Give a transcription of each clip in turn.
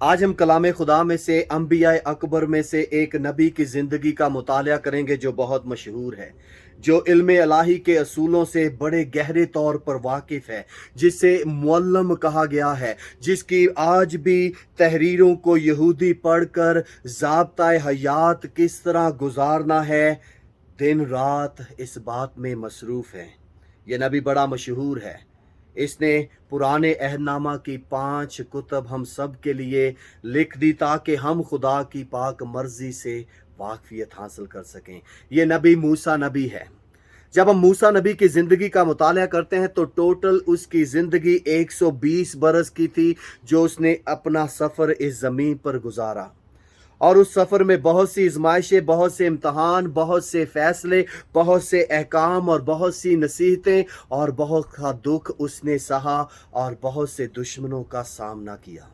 आज हम कलाम खुदा में से अंबिया अकबर में से एक नबी की ज़िंदगी का मुताला करेंगे जो बहुत मशहूर है, जो इल्म इलाही के असूलों से बड़े गहरे तौर पर वाकिफ़ है, जिसे मुअल्लम कहा गया है, जिसकी आज भी तहरीरों को यहूदी पढ़कर ज़ाब्ता हयात किस तरह गुजारना है, दिन रात इस बात में मसरूफ़ है। यह नबी बड़ा मशहूर है। इसने पुराने अहदनामा की 5 कुतब हम सब के लिए लिख दी ताकि हम खुदा की पाक मर्जी से वाकफियत हासिल कर सकें। ये नबी मूसा नबी है। जब हम मूसा नबी की ज़िंदगी का मुताला करते हैं तो टोटल उसकी ज़िंदगी 120 बरस की थी, जो उसने अपना सफ़र इस ज़मीन पर गुजारा। और उस सफ़र में बहुत सी आजमाइशें, बहुत से इम्तहान, बहुत से फ़ैसले, बहुत से अहकाम और बहुत सी नसीहतें और बहुत का दुख उसने सहा और बहुत से दुश्मनों का सामना किया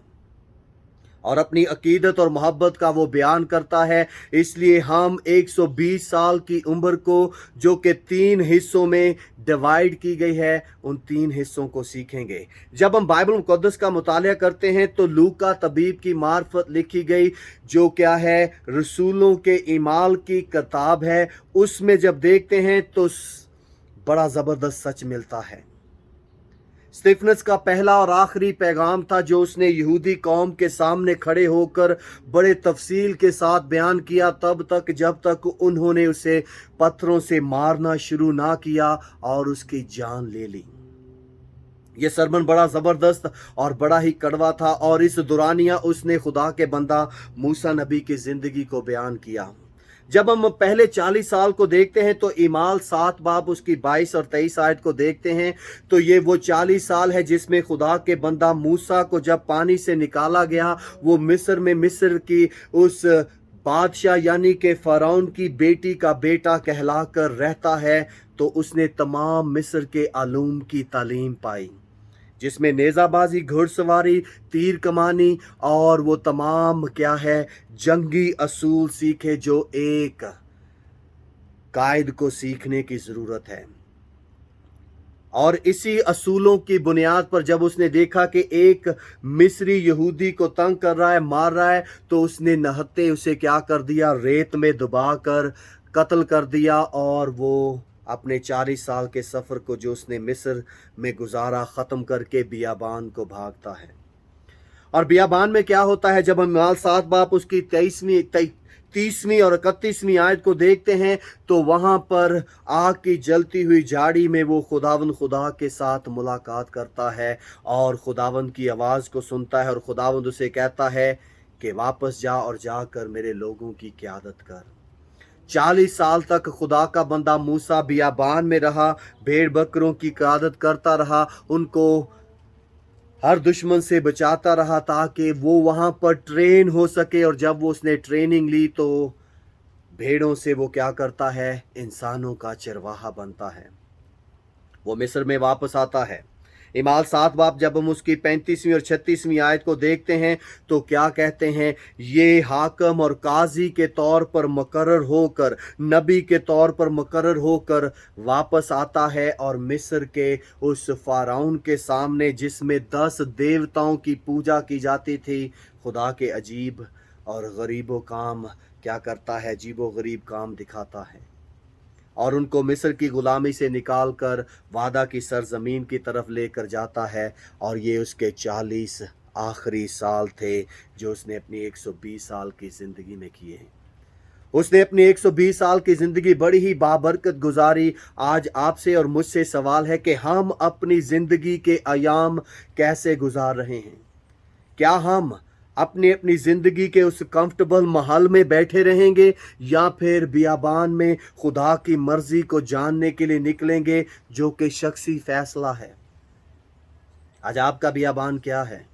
और अपनी अकीदत और मोहब्बत का वो बयान करता है। इसलिए हम 120 साल की उम्र को, जो कि 3 हिस्सों में डिवाइड की गई है, उन 3 हिस्सों को सीखेंगे। जब हम बाइबल मुक़द्दस का मुताला करते हैं तो लूका तबीब की मार्फत लिखी गई, जो क्या है, रसूलों के ईमाल की किताब है, उसमें जब देखते हैं तो बड़ा ज़बरदस्त सच मिलता है। स्तिफनस का पहला और आखिरी पैगाम था जो उसने यहूदी कौम के सामने खड़े होकर बड़े तफसील के साथ बयान किया, तब तक जब तक उन्होंने उसे पत्थरों से मारना शुरू ना किया और उसकी जान ले ली। यह सरमन बड़ा ज़बरदस्त और बड़ा ही कड़वा था और इस दौरानिया उसने खुदा के बंदा मूसा नबी की ज़िंदगी को बयान किया। जब हम पहले 40 साल को देखते हैं तो ईमाल 7 बाब उसकी 22 और 23 आयत को देखते हैं तो ये वो 40 साल है जिसमें खुदा के बंदा मूसा को जब पानी से निकाला गया, वो मिस्र की उस बादशाह यानी कि फ़िरौन की बेटी का बेटा कहलाकर रहता है, तो उसने तमाम मिस्र के आलूम की तालीम पाई, जिसमें नेज़ाबाजी, घुड़सवारी, तीर कमानी और वो तमाम क्या है, जंगी असूल सीखे जो एक कायद को सीखने की ज़रूरत है। और इसी असूलों की बुनियाद पर जब उसने देखा कि एक मिस्री यहूदी को तंग कर रहा है, मार रहा है, तो उसने नहत्ते उसे क्या कर दिया, रेत में दबा कर कत्ल कर दिया और वो अपने 40 साल के सफ़र को जो उसने मिस्र में गुजारा ख़त्म करके बियाबान को भागता है। और बियाबान में क्या होता है, जब हम ईमाल 7 बाब उसकी 30वीं और 31वीं आयत को देखते हैं तो वहाँ पर आग की जलती हुई झाड़ी में वो खुदा के साथ मुलाकात करता है और खुदावंद की आवाज़ को सुनता है और खुदावंद उसे कहता है कि वापस जा और जाकर मेरे लोगों की क़यादत कर। 40 साल तक खुदा का बंदा मूसा बियाबान में रहा, भेड़ बकरों की क़यादत करता रहा, उनको हर दुश्मन से बचाता रहा ताकि वो वहाँ पर ट्रेन हो सके। और जब वो उसने ट्रेनिंग ली तो भेड़ों से वो क्या करता है, इंसानों का चरवाहा बनता है। वो मिस्र में वापस आता है। ईमाल 7 बाब जब हम उसकी 35वीं और 36वीं आयत को देखते हैं तो क्या कहते हैं, ये हाकम और काजी के तौर पर मुकर्रर होकर, नबी के तौर पर मुकर्रर होकर वापस आता है और मिस्र के उस फ़िरौन के सामने जिसमें 10 देवताओं की पूजा की जाती थी, खुदा के अजीब और गरीबो काम क्या करता है, अजीबो गरीब काम दिखाता है और उनको मिस्र की ग़ुलामी से निकाल कर वादा की सरज़मीन की तरफ लेकर जाता है। और ये उसके 40 आखिरी साल थे जो उसने अपनी 120 साल की ज़िंदगी में किए। उसने अपनी 120 साल की ज़िंदगी बड़ी ही बाबरकत गुजारी। आज आपसे और मुझसे सवाल है कि हम अपनी ज़िंदगी के अयाम कैसे गुजार रहे हैं? क्या हम अपनी ज़िंदगी के उस कंफर्टेबल महल में बैठे रहेंगे या फिर बियाबान में खुदा की मर्जी को जानने के लिए निकलेंगे, जो कि शख्सी फैसला है? आज आपका बियाबान क्या है?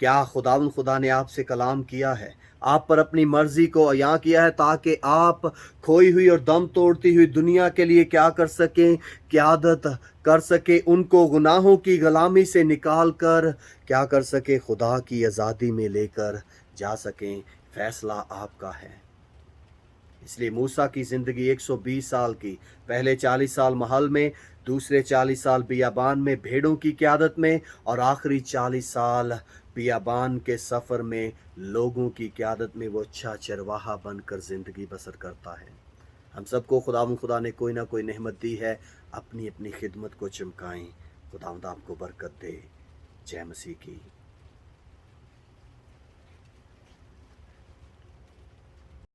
क्या खुदा ने आपसे कलाम किया है, आप पर अपनी मर्जी को अया किया है ताकि आप खोई हुई और दम तोड़ती हुई दुनिया के लिए क्या कर सकें, क़यादत कर सके, उनको गुनाहों की गुलामी से निकाल कर क्या कर सके, खुदा की आज़ादी में लेकर जा सकें? फैसला आपका है। इसलिए मूसा की ज़िंदगी 120 साल की, पहले 40 साल महल में, दूसरे 40 साल बियाबान में भेड़ों की क़यादत में और आखिरी 40 साल बियाबान के सफ़र में लोगों की क़यादत में वो अच्छा चरवाहा बनकर ज़िंदगी बसर करता है। हम सबको खुदा ने कोई ना कोई नेमत दी है, अपनी अपनी खिदमत को चमकाएं। खुदावंद आपको बरकत दे। जय मसीह की।